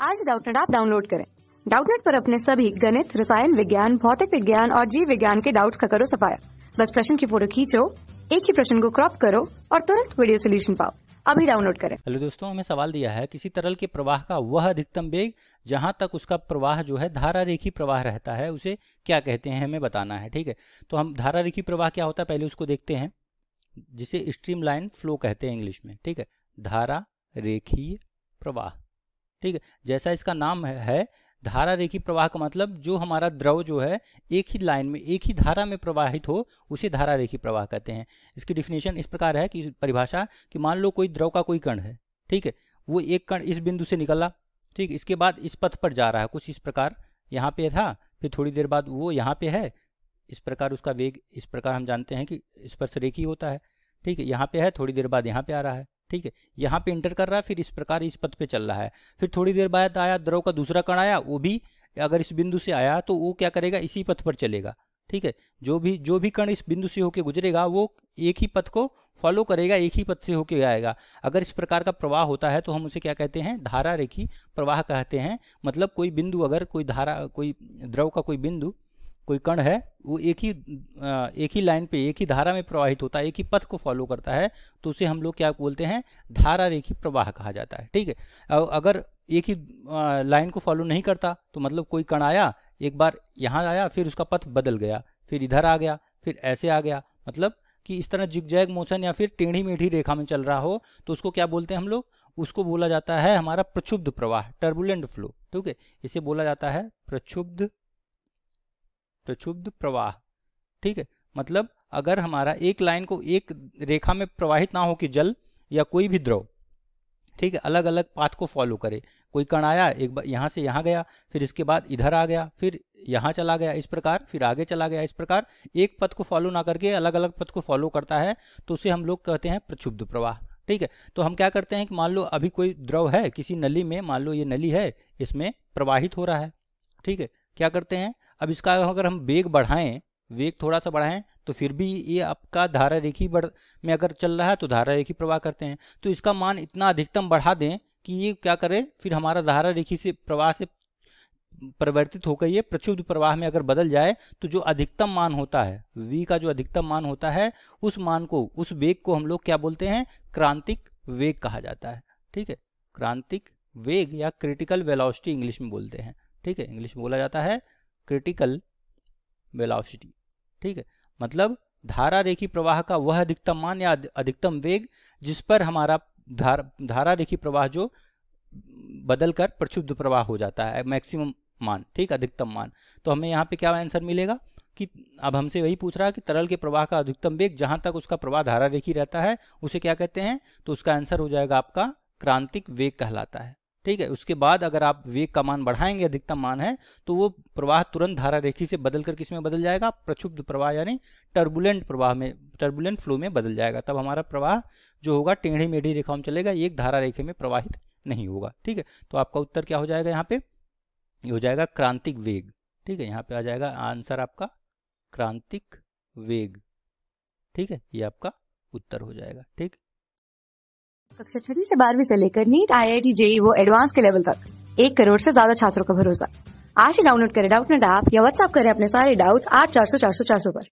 आज Doubtnut app download करें। Doubtnut पर अपने सभी गणित, रसायन विज्ञान, भौतिक विज्ञान और जीव विज्ञान के डाउट्स का करो सफाया। बस प्रश्न की फोटो खींचो, एक ही प्रश्न को क्रॉप करो और तुरंत वीडियो सोल्यूशन पाओ। अभी डाउनलोड करें। हेलो दोस्तों, हमें सवाल दिया है किसी तरल के प्रवाह का वह अधिकतम वेग जहां तक उसका प्रवाह जो है धारा रेखी प्रवाह रहता है उसे क्या कहते हैं, हमें बताना है। ठीक है, तो हम धारा रेखी प्रवाह क्या होता है पहले उसको देखते हैं, जिसे स्ट्रीम लाइन फ्लो कहते हैं इंग्लिश में। ठीक है, धारा रेखीय प्रवाह। ठीक है, जैसा इसका नाम है धारा रेखी प्रवाह का मतलब जो हमारा द्रव जो है एक ही लाइन में एक ही धारा में प्रवाहित हो उसे धारा रेखी प्रवाह कहते हैं। इसकी डिफिनेशन इस प्रकार है कि परिभाषा कि मान लो कोई द्रव का कोई कण है, ठीक है, वो एक कण इस बिंदु से निकला, ठीक, इसके बाद इस पथ पर जा रहा है कुछ इस प्रकार, यहाँ पे था, फिर थोड़ी देर बाद वो यहाँ पे है, इस प्रकार उसका वेग इस प्रकार हम जानते हैं कि स्पर्श रेखी होता है। ठीक है, यहाँ पे है, थोड़ी देर बाद यहाँ पे आ रहा है, ठीक है, यहाँ पे इंटर कर रहा है, फिर इस प्रकार इस पथ पे चल रहा है, फिर थोड़ी देर बाद आया द्रव का दूसरा कण आया, वो भी अगर इस बिंदु से आया तो वो क्या करेगा, इसी पथ पर चलेगा। ठीक है, जो भी कण इस बिंदु से होके गुजरेगा वो एक ही पथ को फॉलो करेगा, एक ही पथ से होके आएगा। अगर इस प्रकार का प्रवाह होता है तो हम उसे क्या कहते हैं, धारा रेखी प्रवाह कहते हैं। मतलब कोई बिंदु, अगर कोई धारा, कोई द्रव का कोई बिंदु, कोई कण है, वो एक ही लाइन पे एक ही धारा में प्रवाहित होता है, एक ही पथ को फॉलो करता है, तो उसे हम लोग क्या बोलते हैं, धारा रेखी प्रवाह कहा जाता है। ठीक है, अगर एक ही लाइन को फॉलो नहीं करता तो मतलब कोई कण आया, एक बार यहाँ आया, फिर उसका पथ बदल गया, फिर इधर आ गया, फिर ऐसे आ गया, मतलब कि इस तरह जिगजैग मोशन या फिर टेढ़ी मेढ़ी रेखा में चल रहा हो, तो उसको क्या बोलते हैं हम लोग, उसको बोला जाता है हमारा प्रक्षुब्ध प्रवाह, टर्बुलेंट फ्लो। ठीक है, इसे बोला जाता है प्रक्षुब्ध प्रवाह। ठीक है, मतलब अगर हमारा एक लाइन को एक रेखा में प्रवाहित ना हो कि जल या कोई भी द्रव, ठीक है, अलग अलग पाथ को फॉलो करे, कोई कण आया, एक बार यहाँ से यहाँ गया, फिर इसके बाद इधर आ गया, फिर यहाँ चला गया, इस प्रकार फिर आगे चला गया, इस प्रकार एक पथ को फॉलो ना करके अलग अलग पथ को फॉलो करता है, तो उसे हम लोग कहते हैं प्रक्षुब्ध प्रवाह। ठीक है, तो हम क्या करते हैं कि मान लो अभी कोई द्रव है किसी नली में, मान लो ये नली है, इसमें प्रवाहित हो रहा है। ठीक है, क्या करते हैं, अब इसका अगर हम वेग बढ़ाएं, वेग थोड़ा सा बढ़ाएं, तो फिर भी ये आपका धारा रेखी में अगर चल रहा है तो धारा रेखी प्रवाह करते हैं। तो इसका मान इतना अधिकतम बढ़ा दें कि ये क्या करे, फिर हमारा धारा रेखी से प्रवाह से परिवर्तित होकर ये प्रक्षुब्ध प्रवाह में अगर बदल जाए, तो जो अधिकतम मान होता है v का जो अधिकतम मान होता है, उस मान को, उस वेग को हम लोग क्या बोलते हैं, क्रांतिक वेग कहा जाता है। ठीक है, क्रांतिक वेग या क्रिटिकल वेलोसिटी इंग्लिश में बोलते हैं। ठीक है, इंग्लिश में बोला जाता है क्रिटिकल वेलोसिटी। ठीक है, मतलब धारा रेखी प्रवाह का वह अधिकतम मान या अधिकतम वेग जिस पर हमारा धारा रेखी प्रवाह जो बदलकर प्रक्षुब्ध प्रवाह हो जाता है, मैक्सिमम मान, ठीक, अधिकतम मान। तो हमें यहाँ पे क्या आंसर मिलेगा कि अब हमसे वही पूछ रहा है कि तरल के प्रवाह का अधिकतम वेग जहां तक उसका प्रवाह धारा रेखी रहता है उसे क्या कहते हैं, तो उसका आंसर हो जाएगा आपका क्रांतिक वेग कहलाता है। ठीक है, उसके बाद अगर आप वेग का मान बढ़ाएंगे, अधिकतम मान है, तो वो प्रवाह तुरंत धारा रेखी से बदलकर किस में बदल जाएगा, प्रक्षुब्ध प्रवाह यानी टर्बुलेंट प्रवाह में, टर्बुलेंट फ्लो में बदल जाएगा। तब हमारा प्रवाह जो होगा टेढ़ी मेढ़ी रेखाओं में चलेगा, एक धारा रेखे में प्रवाहित नहीं होगा। ठीक है, तो आपका उत्तर क्या हो जाएगा, यहाँ पे ये हो जाएगा क्रांतिक वेग। ठीक है, यहाँ पे आ जाएगा आंसर आपका क्रांतिक वेग। ठीक है, ये आपका उत्तर हो जाएगा। ठीक, कक्षा 6 से 12वीं से लेकर नीट, IIT, JEE वो एडवांस के लेवल तक 1 करोड़ से ज्यादा छात्रों का भरोसा। आज ही डाउनलोड करें डाउटनेट ऐप या व्हाट्सएप करें अपने सारे डाउट्स 8400 400 400 पर।